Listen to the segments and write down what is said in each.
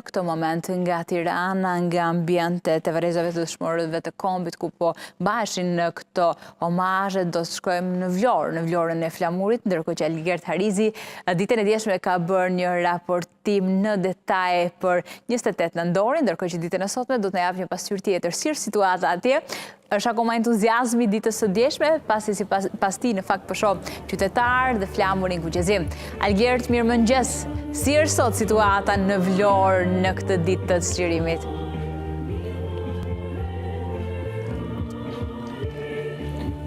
këto moment nga Tirana, nga ambientet e varrezave të dëshmorëve të kombit, ku po bashin në këto omazhe, do të shkojmë në Vlorën e Flamurit, ndërkohë që Algert Harizi ditën e djeshme ka bërë një raportim në detaj për 28 nëntorin, ndërkohë që ditën e sotme do të na japë një pasqyrë tjetër. Si është situata atje? Është akoma entuziazmi ditës së djeshme, pasi pas ti në fakt po shoh qytetarë dhe flamurin kuqezim. Algert, mirëmëngjes. Si është sot situata në Vlorë në këtë ditë të çlirimit?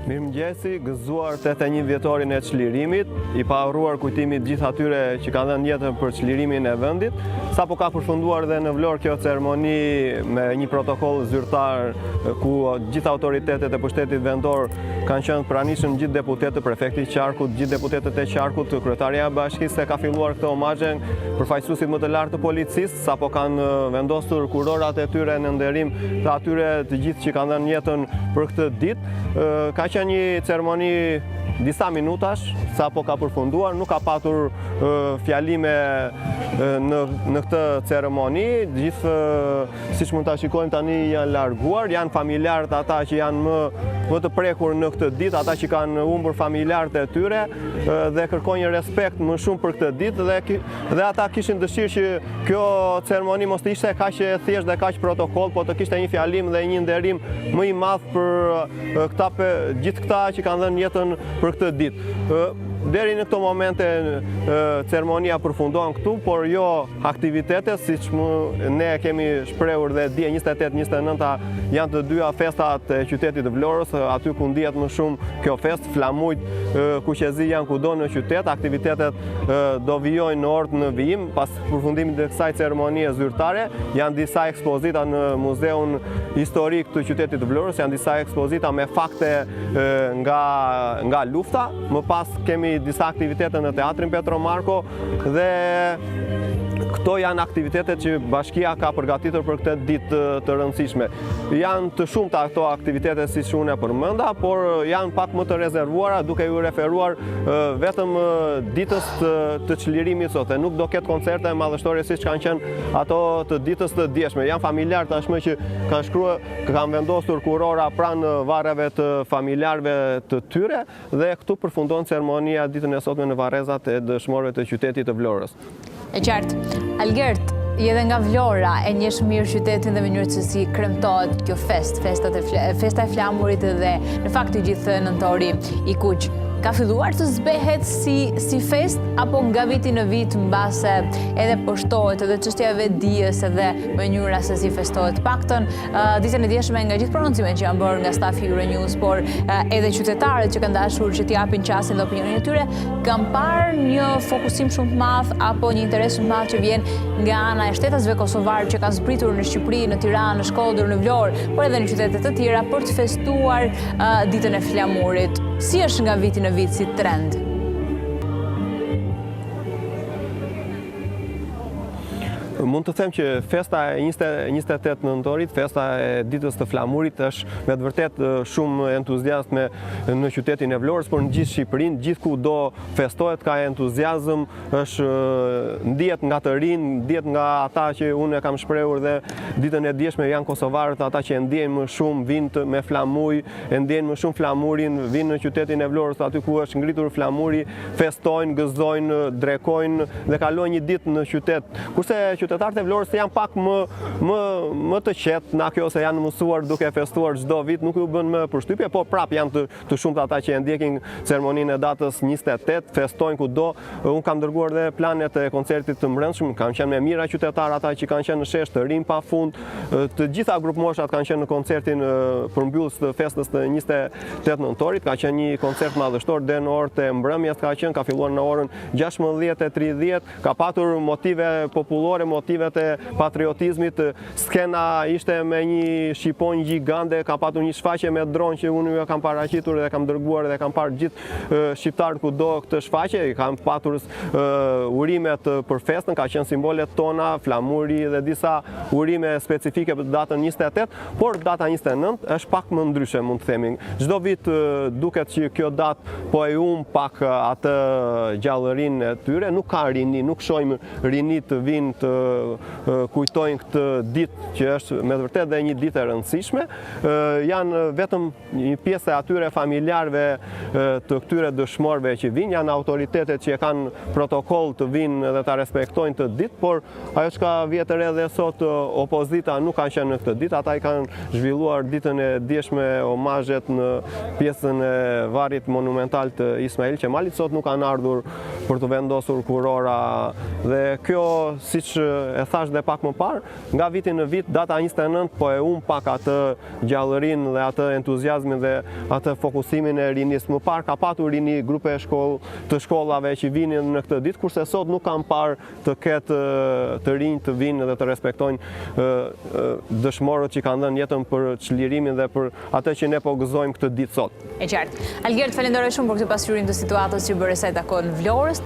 Mirëmëngjesi, gëzuar 81 vjetorin e çlirimit, i paurruar kujtimit gjithë atyre që kanë dhënë jetën për çlirimin e vendit. Sapo ka përfunduar dhe në Vlorë kjo ceremoni me një protokoll zyrtar ku gjithë autoritetet e pushtetit vendor kanë qenë pranishëm, gjithë deputetët, prefekti i Qarkut, gjithë deputetët e Qarkut, kryetaria e bashkisë ka filluar këtë omazhe, përfaqësuesit më të lartë të policisë, sapo kanë vendosur kurorat e tyre në nderim të atyre të gjithë që kanë dhënë jetën për këtë ditë. Ka qenë një ceremoni disa minutash, sapo ka përfunduar, nuk ka patur fjalime në këtë ceremoni. Gjithë, siç mund ta shikojmë tani, janë larguar, janë familjarët ata që janë më të prekur në këtë ditë, ata që kanë humbur familjarët e tyre dhe kërkojnë një respekt më shumë për këtë ditë dhe ata kishin dëshirë që kjo ceremoni mos të ishte kaq e thjeshtë dhe kaq protokoll, po të kishte një fjalim dhe një nderim më i madh për gjithë këta që kanë dhënë jetën për këtë ditë. Deri në këto momente ceremonia përfundon këtu, por jo aktivitetet, siç ne kemi shprehur dhe dje 28-29 janë të dyja festat e qytetit të Vlorës, aty ku ndihet më shumë kjo festë, flamujt kuqezi janë kudo në qytet, aktivitetet do vijojnë në orë në vijim. Pas përfundimit të kësaj ceremonie zyrtare, janë disa ekspozita në Muzeun Historik të qytetit të Vlorës, janë disa ekspozita me fakte nga lufta. Më pas kemi disa aktivitete në Teatrin Petro Marko dhe këto janë aktivitetet që bashkia ka përgatitur për këtë ditë të rëndësishme. Janë të shumta ato aktivitetet siç unë e përmenda, por janë pak më të rezervuara duke ju referuar vetëm ditës të çlirimit sot. Nuk do ketë koncerte madhështore siç kanë qenë ato të ditës të djeshme. Janë familjar tashmë që kanë vendosur kurora pranë varreve të familjarëve të tyre dhe këtu përfundon ceremonia ditën e sotme në varrezat e dëshmorëve të qytetit të Vlorës. E qartë. Algert, edhe nga Vlora e njeh mirë qytetin dhe mënyrën se si kremtohet kjo festa e flamurit dhe në fakt të gjithë nëntori i kuq. Ka filluar të zbehet si fest, apo nga viti në vit mbase edhe poshtohet edhe çështja e vetdijes edhe mënyra se si festohet? Paktën ditën e djeshme nga gjithë prononcimet që janë bërë nga stafi Euronews, por edhe qytetarët që kanë dashur që t'japin qasjen dhe opinionin e tyre, kanë parë një fokusim shumë të madh apo një interes shumë të madh që vjen nga ana e shtetasve kosovar që kanë zbritur në Shqipëri, në Tiranë, në Shkodër, në Vlorë, por edhe në qytete të tjera për të festuar ditën e flamurit. Si është nga viti në vit si trend? Mund të them që festa e 28 nëntorit, festa e ditës të flamurit, është me të vërtet shumë entuziazme në qytetin e Vlorës, por në gjithë Shqipërinë, gjithku do festohet, ka entuziazëm, është ndihet nga të rinë, ndihet nga ata që unë e kam shprehur dhe ditën e djeshme janë kosovarët ata që e ndjejnë më shumë, vinë me flamuj, e ndjejnë më shumë flamurin, vinë në qytetin e Vlorës, aty ku është ngritur flamuri, festojnë, gëzojnë, drekojnë dhe kalojnë një ditë në qytet. Kurse qytetarët e Vlorës janë pak më të qetë, na kjo se janë mësuar duke festuar çdo vit, nuk ju bën më përshtypje, po prap janë të shumtë ata që e ndjekin ceremoninë e datës 28, festojnë kudo. Unë kam dërguar dhe planet e koncertit të mbrëmshëm, kanë qenë me mira qytetarë ata që kanë qenë në shesh të rinj pafund, të gjitha grupmoshat kanë qenë në koncertin përmbyllës të festës të 28 nëntorit, ka qenë një koncert madhështor deri në orët e mbrëmjes, ka filluar në orën 16:30, ka patur motive popullore, motivet e patriotizmit. Skena ishte me një shqiponjë gjigande, ka patur një shfaqje me dron që unë ju kam paraqitur dhe kam dërguar dhe kam parë gjithë shqiptarët kudo këtë shfaqje, kam patur urimet për festën, ka qenë simbolet tona, flamuri dhe disa urime specifike për datën 28, por data 29 është pak më ndryshe, mund të themi. Çdo vit duket që kjo datë po e pak atë gjallërinë e tyre, nuk ka rini, nuk shohim rini të vinë të kujtojnë këtë ditë që është me vërtet dhe një ditë e rëndësishme. Janë vetëm një pjesë e atyre familjarëve të këtyre dëshmorëve që vinë, janë autoritetet që kanë protokoll të vinë dhe ta respektojnë të ditë, por ajo që ka vjetër edhe sot opozita nuk kanë qenë në këtë ditë, ata i kanë zhvilluar ditën e dieshme omazhet në pjesën e varrit monumental të Ismail Qemalit, sot nuk kanë ardhur për të vendosur kurora dhe kjo, siç e thash dhe pak më parë, nga viti në vit data 29 po e pak atë gjallërinë dhe atë entuziazmin dhe atë fokusimin e rinis. Më parë ka patur rini grupe të shkollave që vinin në këtë ditë, kurse sot nuk kam parë të ketë të rinj të vinë dhe të respektojnë dëshmorët që kanë dhënë jetën për çlirimin dhe për atë që ne po gëzojmë këtë ditë sot. E qartë. Algert, falenderoj shumë për këtë pasqyrim të situatës që bëre sa i takon Vlorës.